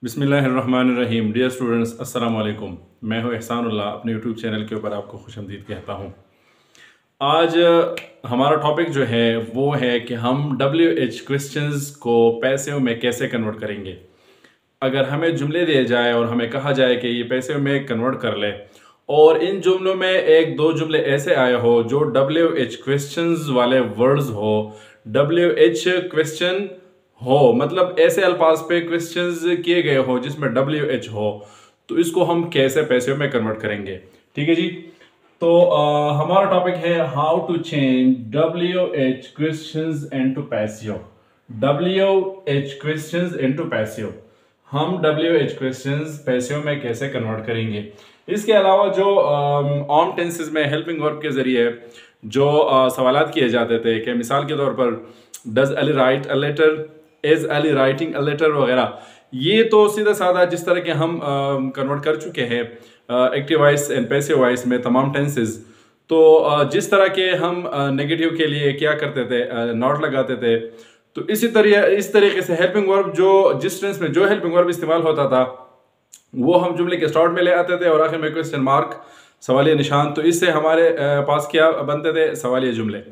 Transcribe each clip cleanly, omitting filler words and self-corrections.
बिस्मिल्लाहिर्रहमानिर्रहीम। Dear students, अस्सलाम वालेकुम। मैं हूं एहसानुल्लाह, अपने यूट्यूब चैनल के ऊपर आपको खुशअमदीद कहता हूं। आज हमारा टॉपिक जो है वो है कि हम WH क्वेश्चंस को पैसे में कैसे कन्वर्ट करेंगे। अगर हमें जुमले दिए जाए और हमें कहा जाए कि ये पैसे में कन्वर्ट कर ले, और इन जुमलों में एक दो जुमले ऐसे आए हो जो WH क्वेश्चंस वाले वर्ड्स हो, WH क्वेश्चन हो मतलब ऐसे अल्फाज पे क्वेश्चंस किए गए हो जिसमें WH हो, तो इसको हम कैसे पैसे में कन्वर्ट करेंगे। ठीक है जी। तो हमारा टॉपिक है how to change WH questions into passive. WH questions into passive, हम WH क्वेश्चंस पैसिव में कैसे कन्वर्ट करेंगे। इसके अलावा जो ऑन टेंसेस में हेल्पिंग वर्ब के जरिए जो सवालात किए जाते थे कि मिसाल के तौर पर does Ali write a letter, is Ali writing a letter वगैरह, ये तो सीधा साधा जिस तरह के हम कन्वर्ट कर चुके हैं active voice and passive voice में तमाम टेंसेस। तो जिस तरह के हम नेगेटिव के लिए क्या करते थे, नॉट लगाते थे, तो इस तरीके से हेल्पिंग वर्ब जो जिस टेंस में जो हेल्पिंग वर्ब इस्तेमाल होता था वो हम जुमले के स्टार्ट में ले आते थे और आखिर में क्वेश्चन मार्क, सवालिया निशान। तो इससे हमारे पास क्या बनते थे, सवालिया जुमले।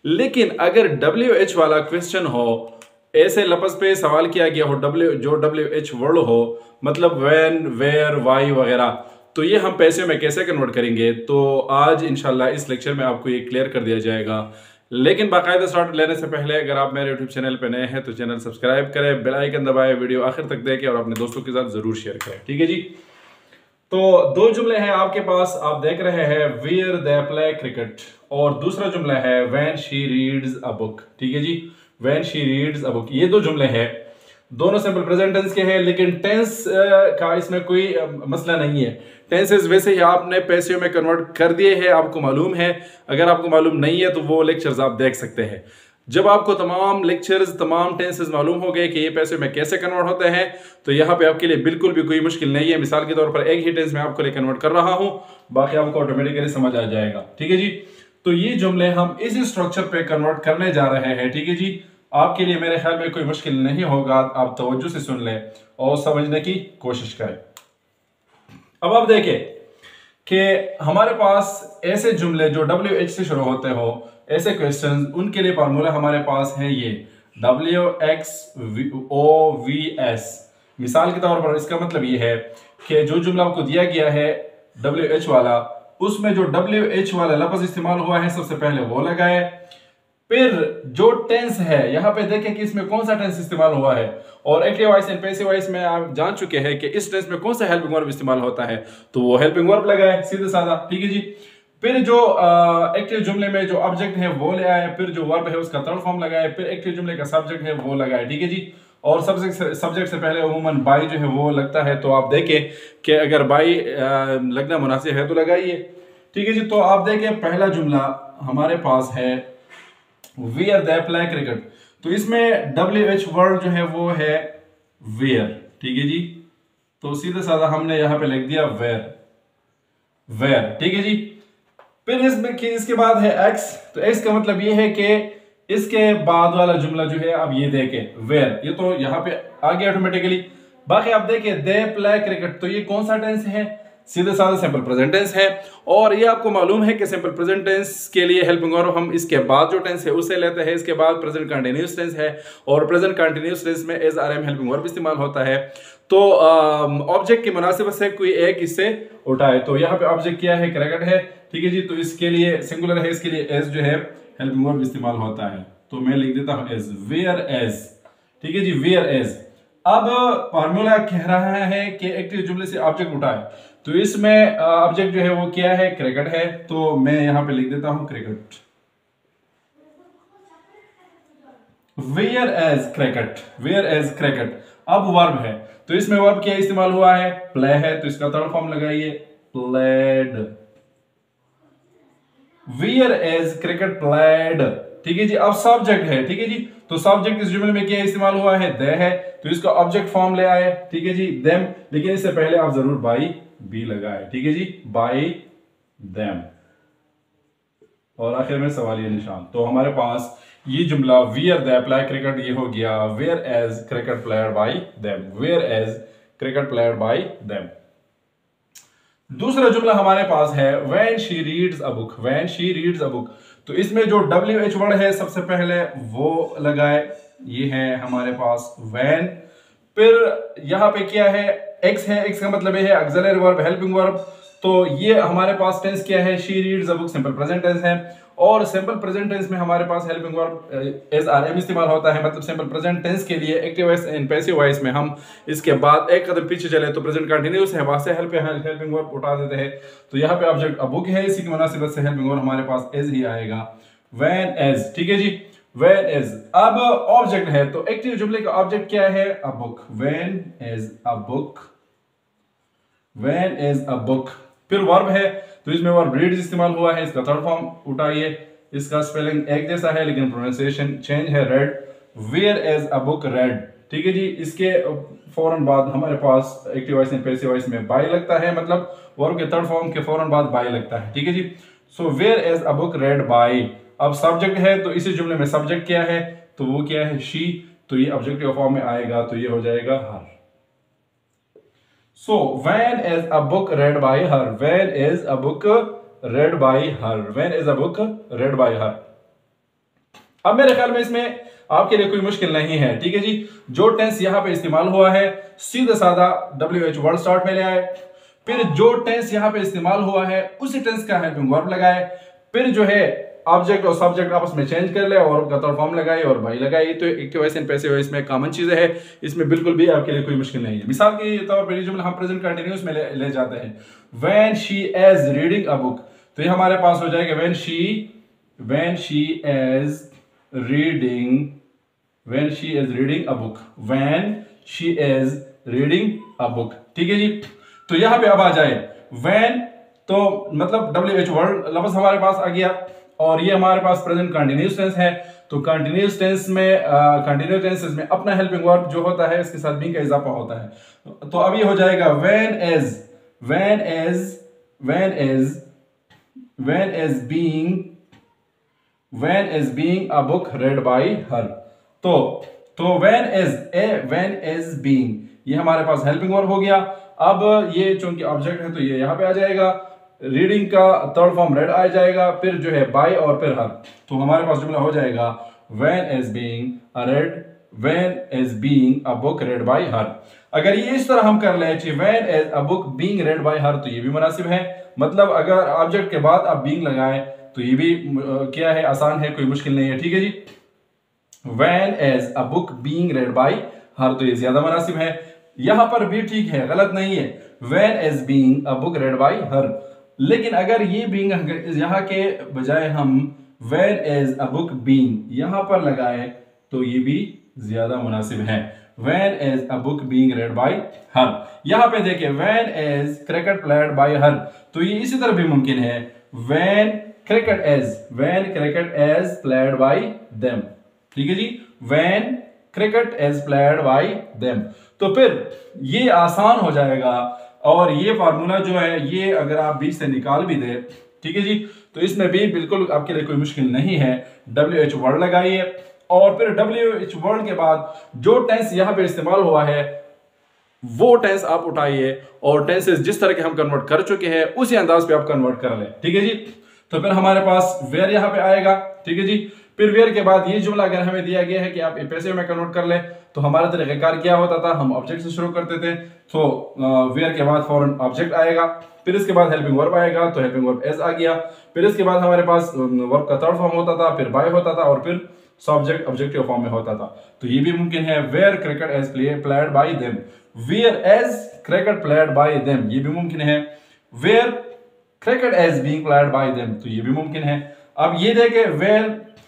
लेकिन अगर WH वाला क्वेश्चन हो, ऐसे लफ्ज पे सवाल किया गया हो, जो WH वर्ड हो, मतलब व्हेन, वेयर, वाई वगैरह, तो ये हम पैसे में कैसे कन्वर्ट करेंगे। तो आज इंशाल्लाह इस लेक्चर में आपको ये क्लियर कर दिया जाएगा। लेकिन बाकायदा स्टार्ट लेने से पहले अगर आप मेरे यूट्यूब चैनल पे नए हैं तो चैनल सब्सक्राइब करें, बेल आइकन दबाएं, वीडियो आखिर तक देखें और अपने दोस्तों के साथ जरूर शेयर करें। ठीक है जी। तो दो जुमले हैं आपके पास, आप देख रहे हैं वेयर दे प्ले क्रिकेट, और दूसरा जुमला है when she reads a book. ठीक है जी, when she reads a book, ये दो जुमले हैं, दोनों सिंपल प्रेजेंट टेंस के हैं। लेकिन टेंस का इसमें कोई मसला नहीं है। टेंसेस वैसे ही आपने पैसिव में कन्वर्ट कर दिए हैं, आपको मालूम है। अगर आपको मालूम नहीं है तो वो लेक्चर्स आप देख सकते हैं। जब आपको तमाम लेक्चर्स, तमाम टेंसेस मालूम हो गए कि ये पैसिव में कैसे कन्वर्ट होते हैं, तो यहाँ पे आपके लिए बिल्कुल भी कोई मुश्किल नहीं है। मिसाल के तौर पर एक ही टेंस में आपको लिए कन्वर्ट कर रहा हूँ, बाकी आपको ऑटोमेटिकली समझ आ जाएगा। ठीक है जी। तो ये जुमले हम इस स्ट्रक्चर पे कन्वर्ट करने जा रहे हैं। ठीक है जी। आपके लिए मेरे ख्याल में कोई मुश्किल नहीं होगा, आप तवज्जो से सुन लें और समझने की कोशिश करें। अब आप देखें कि हमारे पास ऐसे जुमले जो WH से शुरू होते हो, ऐसे क्वेश्चंस, उनके लिए फार्मूला हमारे पास है ये WXOVS। मिसाल के तौर पर इसका मतलब ये है कि जो जुमला आपको दिया गया है WH वाला, उसमें जो WH वाला लफ्ज इस्तेमाल हुआ है सबसे पहले वो लगाए। फिर जो टेंस है यहाँ पे देखें कि इसमें कौन सा टेंस इस्तेमाल हुआ है, और active voice and passive voice में आप जान चुके हैं कि इस टेंस में कौन सा हेल्पिंग वर्ब इस्तेमाल होता है, तो वो हेल्पिंग वर्ब लगाए, सीधा साधा। ठीक है जी। फिर जो एक्टिव जुमले में जो ऑब्जेक्ट है वो ले आए, फिर जो वर्ब है उसका थर्ड फॉर्म लगाए, फिर एक्टिव जुमले का सब्जेक्ट है वो लगाए। ठीक है जी। और सब्जेक्ट से पहले उमूमन बाई जो है वो लगता है, तो आप देखें कि अगर बाई लगना मुनासिब है तो लगाइए। ठीक है जी। तो आप देखें पहला जुमला हमारे पास है वेयर दे प्ले क्रिकेट, तो इसमें WH वर्ड जो है वो है वेयर। ठीक है जी। तो सीधा साधा हमने यहां पे लिख दिया वेयर, वेयर। ठीक है जी। फिर इसके बाद है X, तो X का मतलब ये है कि इसके बाद वाला जुमला जो है, अब ये देखें वेयर, ये तो यहां पे आ गया ऑटोमेटिकली। बाकी आप देखें दे प्ले क्रिकेट, तो ये कौन सा टेंस है, सीधे साधा सिंपल प्रेजेंट टेंस है। और ये आपको मालूम है कि सिंपल प्रेजेंट टेंस के लिए हेल्पिंग वर्ब हम इसके बाद जो टेंस है उससे लेते हैं। इसके बाद प्रेजेंट कंटीन्यूअस टेंस है, और प्रेजेंट कंटीन्यूअस टेंस में एज RM हेल्पिंग वर्ब इस्तेमाल होता है। तो ऑब्जेक्ट की मुनासिबत से कोई एक इससे उठाए, तो यहाँ पे ऑब्जेक्ट क्या है, क्रिकेट है। ठीक है जी। तो इसके लिए सिंगुलर है, इसके लिए एज जो है हेल्पिंग वर्ब इस्तेमाल होता है, तो मैं लिख देता हूं एज, वेयर एज। ठीक है जी, वेयर एज। अब फार्मूला कह रहा है कि एक्टिव जुमले से ऑब्जेक्ट उठाए, तो इसमें ऑब्जेक्ट जो है वो क्या है, क्रिकेट है, तो मैं यहां पे लिख देता हूं cricket, where is cricket, where is cricket. अब वर्ब है, तो इसमें वर्ब क्या इस्तेमाल हुआ है, प्ले है, तो इसका थर्ड फॉर्म लगाइए, played, where is cricket played. ठीक है जी। अब सब्जेक्ट है, ठीक है जी, तो सब्जेक्ट इस जुमले में क्या इस्तेमाल हुआ है, दे है, तो इसका ऑब्जेक्ट फॉर्म ले आए। ठीक है जी, देम, लेकिन इससे पहले आप जरूर बाई बी लगाए। ठीक है जी, बाई देम, और आखिर में सवालिया निशान। तो हमारे पास ये जुमला वेयर दे प्ले क्रिकेट, ये हो गया where is cricket player by them, where is cricket played by them. दूसरा जुमला हमारे पास है when she reads a book, when she reads a book. तो इसमें जो WH वर्ड है सबसे पहले वो लगाए, ये है हमारे पास व्हेन। फिर यहां पे क्या है, एक्स है, एक्स का मतलब ये है ऑक्सिलरी वर्ब, हेल्पिंग वर्ब। तो ये हमारे पास टेंस क्या है, she reads a book simple present tense है। और सिंपल प्रेजेंट टेंस में हमारे पास हेल्पिंग वर्ब एज RM इस्तेमाल होता है, मतलब सिंपल प्रेजेंट टेंस के लिए active voice and passive voice में हम इसके बाद एक कदम पीछे चले तो प्रेजेंट कंटिन्यूअस है, वहां से हेल्पिंग वर्ब उठा देते हैं। तो यहाँ पे ऑब्जेक्ट अ बुक है, इसी की मुनासिबत से हेल्पिंग वर्ब हमारे पास एज ही आएगा, व्हेन एज। ठीक है जी, व्हेन एज। अब ऑब्जेक्ट है तो एक्टिव जुमले का ऑब्जेक्ट क्या है, a book, when is a book, when is a book. फिर वर्ब है तो इसमें वर्ब रीड्स इस्तेमाल हुआ है, इसका थर्ड फॉर्म उठाइए, इसका स्पेलिंग एक जैसा है लेकिन प्रोनाउंसिएशन चेंज है, read, whereas a book read. ठीक है जी, इसके फौरन बाद हमारे पास active voice and passive voice में बाय लगता है, मतलब वर्ब के थर्ड फॉर्म के फौरन बाद बाय लगता है। ठीक है जी, so whereas a book read by. अब सब्जेक्ट है तो इसी जुमले में सब्जेक्ट क्या है, तो वो क्या है, शी। तो ये ऑब्जेक्टिव फॉर्म में आएगा तो ये हो जाएगा हर। So when is a book read by her? When is a book read by her? When is a book read by her? अब मेरे ख्याल में इसमें आपके लिए कोई मुश्किल नहीं है। ठीक है जी, जो टेंस यहां पे इस्तेमाल हुआ है सीधा साधा WH वर्ड स्टार्ट में ले आए, फिर जो टेंस यहां पे इस्तेमाल हुआ है उसी टेंस का हेल्पिंग वर्ब लगाए, फिर जो है ऑब्जेक्ट और सब्जेक्ट आपस में चेंज कर ले और का थर्ड फॉर्म लगाई और बाई लगाई। तो active voice and passive voice में कॉमन चीजें है, इसमें बिल्कुल भी आपके लिए कोई मुश्किल नहीं है। मिसाल के तौर पर ये जुमला हम प्रेजेंट कंटिन्यूअस में ले जाते हैं, when she is reading a book. तो ये हमारे पास हो जाएगा when she is reading, when she is reading a book, when she is reading a book. ठीक है जी, तो यहां पे अब आ जाए व्हेन, तो मतलब WH वर्ड लफ्ज हमारे पास आ गया और ये हमारे पास प्रेजेंट कंटिन्यूअस टेंस है। तो कंटिन्यूअस टेंस में कंटिन्यूअस टेंसेस में अपना हेल्पिंग वर्ब जो होता है इसके साथ बीइंग का इजाफा होता है। तो अब ये हो जाएगा when is being a book read by her. तो व्हेन इज बीइंग ये हमारे पास हेल्पिंग वर्ब हो गया। अब ये चूंकि ऑब्जेक्ट है तो ये यहां पे आ जाएगा, रीडिंग का थर्ड फॉर्म रेड आ जाएगा, फिर जो है बाय और फिर हर। तो हमारे पास जुमला हो जाएगा when is being a book read by हर। अगर ये इस तरह हम कर ले when is a book being read by her, तो ये भी मुनासिब है, मतलब अगर ऑब्जेक्ट के बाद आप बीइंग लगाए तो ये भी क्या है, आसान है, कोई मुश्किल नहीं है। ठीक है जी, when is a book being read by her, तो ये ज्यादा मुनासिब है। यहां पर भी ठीक है, गलत नहीं है, when is being a book read by हर। लेकिन अगर ये बीइंग यहां के बजाय हम when is a book being यहां पर लगाए तो ये भी ज्यादा मुनासिब है, when is a book being read by हर। यहां पे देखिए when is cricket played bye her, तो ये इसी तरह भी मुमकिन है, when cricket is played by them. ठीक है जी, when cricket is played by them. तो फिर ये आसान हो जाएगा और ये फार्मूला जो है ये अगर आप बीच से निकाल भी दे, ठीक है जी, तो इसमें भी बिल्कुल आपके लिए कोई मुश्किल नहीं है। WH वर्ड लगाइए और फिर WH वर्ड के बाद जो टेंस यहां पे इस्तेमाल हुआ है वो टेंस आप उठाइए और टेंसेस जिस तरह के हम कन्वर्ट कर चुके हैं उसी अंदाज पे आप कन्वर्ट कर लें। ठीक है जी, तो फिर हमारे पास वेयर यहां पे आएगा। ठीक है जी, फिर वेयर के बाद ये जुमला अगर हमें दिया गया है कि आप पैसे में कन्वर्ट कर ले तो हमारा तरीक़ाकार क्या होता था, हम ऑब्जेक्ट से शुरू करते थे। तो वेयर के बाद फौरन ऑब्जेक्ट आएगा, फिर इसके बाद हेल्पिंग वर्ब आएगा, तो हेल्पिंग वर्ब एज आ गया, फिर इसके बाद हमारे पास वर्ब का थर्ड फॉर्म होता था, फिर बाय होता था और फिर सब्जेक्ट ऑब्जेक्टिव फॉर्म में होता था। तो ये भी मुमकिन है, where cricket is played by them, where is cricket played by them, ये भी मुमकिन है, where cricket is being played by them, तो ये भी मुमकिन है। अब ये देखे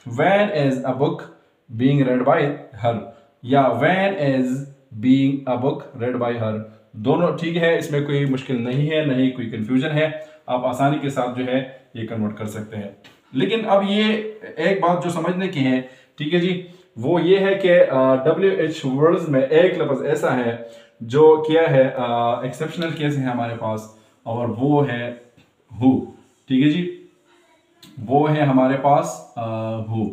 when is a book being read by her या when is being a book read by her, दोनों ठीक है, इसमें कोई मुश्किल नहीं है, नहीं कोई कंफ्यूजन है, आप आसानी के साथ जो है ये कन्वर्ट कर सकते हैं। लेकिन अब ये एक बात जो समझने की है, ठीक है जी, वो ये है कि WH वर्ड्स में एक लफ्ज ऐसा है जो क्या है एक्सेप्शनल केस है हमारे पास, और वो है हु। ठीक है जी, वो है हमारे पास हु।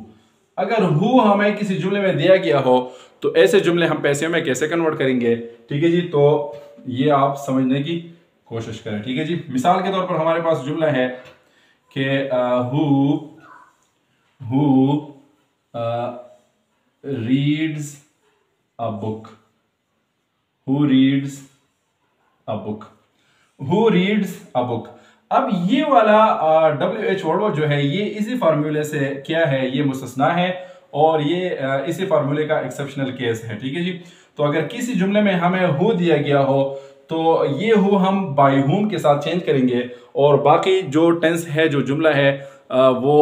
अगर हु हमें किसी जुमले में दिया गया हो तो ऐसे जुमले हम पैसे में कैसे कन्वर्ट करेंगे। ठीक है जी, तो ये आप समझने की कोशिश करें, ठीक है जी। मिसाल के तौर पर हमारे पास जुमला है कि who reads a book, who reads a book, who reads a book. अब ये वाला WH वर्ड जो है ये इसी फार्मूले से क्या है, ये मुस्तस्ना है और ये इसी फार्मूले का एक्सेप्शनल केस है, ठीक है जी। तो अगर किसी जुमले में हमें हु दिया गया हो तो ये हु हम बाय हुम के साथ चेंज करेंगे और बाकी जो टेंस है, जो जुमला है वो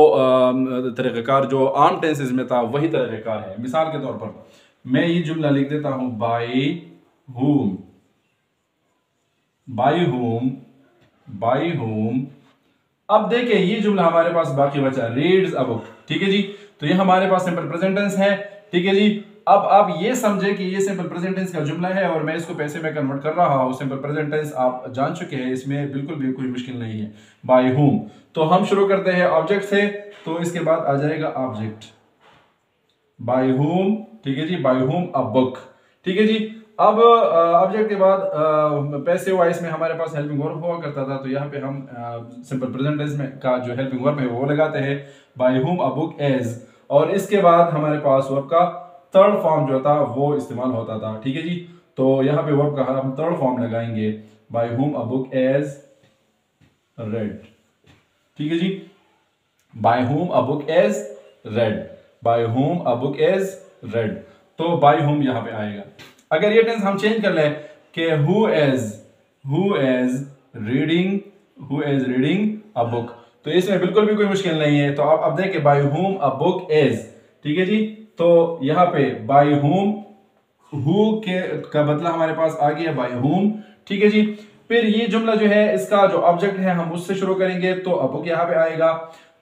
तरीक़ाकार जो आम टेंसेस में था वही तरीक़ाकार है। मिसाल के तौर पर मैं ये जुमला लिख देता हूं by whom, bye home, bye home. अब देखिए ये जुमला हमारे पास बाकी बचा रीड्स अ बुक, ठीक है जी। तो ये हमारे पास सिंपल प्रेजेंट टेंस है, ठीक है जी। अब आप ये समझे कि ये सिंपल प्रेजेंट टेंस का जुमला है और मैं इसको पैसे में कन्वर्ट कर रहा हूं। सिंपल प्रेजेंट टेंस आप जान चुके हैं, इसमें बिल्कुल भी कोई मुश्किल नहीं है। बाय होम, तो हम शुरू करते हैं ऑब्जेक्ट से, तो इसके बाद आ जाएगा ऑब्जेक्ट बाय होम, ठीक है जी। बाय होम अ बुक, ठीक है जी। अब ऑब्जेक्ट के बाद पैसिव वॉइस में हमारे पास हेल्पिंग वर्ब हुआ करता था, तो यहाँ पे हम सिंपल प्रेजेंट टेंस में का जो हेल्पिंग वर्ब है वो लगाते हैं bye whom a book as, और इसके बाद हमारे पास वर्ब का थर्ड फॉर्म जो था वो इस्तेमाल होता था, ठीक है जी। तो यहाँ पे वर्ब का हम थर्ड फॉर्म लगाएंगे bye whom a book is red, ठीक है जी। By whom a book is read, by whom a book is read, तो बाय हुम यहाँ पे आएगा। अगर ये टेंस हम चेंज कर ले कि who is reading, who is reading a book, तो इसमें बिल्कुल भी कोई मुश्किल नहीं है। तो आप अब देखिए bye whom a book as, ठीक है जी। तो यहाँ पे बाय हुम, हु के का बदला हमारे पास आ गया बाय हुम, ठीक है जी। फिर ये जुमला जो है इसका जो ऑब्जेक्ट है हम उससे शुरू करेंगे, तो अ बुक यहाँ पे आएगा।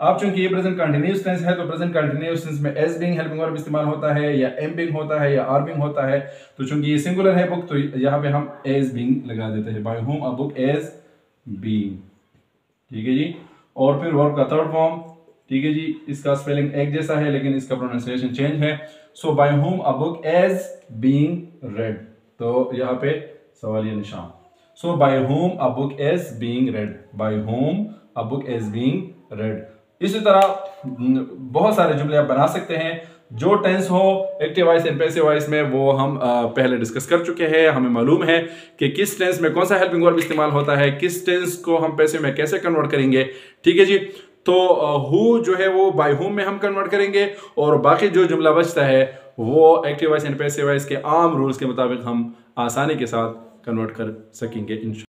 अब चूंकि ये प्रेजेंट कंटिन्यूअस टेंस है तो प्रेजेंट कंटिन्यूअस टेंस में एज बीइंग हेल्पिंग वर्ब इस्तेमाल होता है या एम बीइंग होता है या आर बीइंग होता है। तो चूंकि ये सिंगुलर है बुक, तो यहाँ पे हम एज बीइंग लगा देते हैं by whom a book is being, ठीक है जी। और फिर वर्ब का थर्ड फॉर्म, ठीक है जी। इसका स्पेलिंग एक जैसा है लेकिन इसका प्रोनाउंसिएशन चेंज है। So by whom a book is being read, तो यहाँ पे सवालिया निशान। So by whom a book is being read, by whom a book is being read. इसी तरह बहुत सारे जुमले आप बना सकते हैं। जो टेंस हो active voice and passive voice में वो हम पहले डिस्कस कर चुके हैं। हमें मालूम है कि किस टेंस में कौन सा हेल्पिंग वर्ब इस्तेमाल होता है, किस टेंस को हम पैसिव में कैसे कन्वर्ट करेंगे, ठीक है जी। तो हु जो है वो बाय हुम में हम कन्वर्ट करेंगे और बाकी जो जुमला बचता है वो active voice and passive voice के आम रूल्स के मुताबिक हम आसानी के साथ कन्वर्ट कर सकेंगे इंशाल्लाह।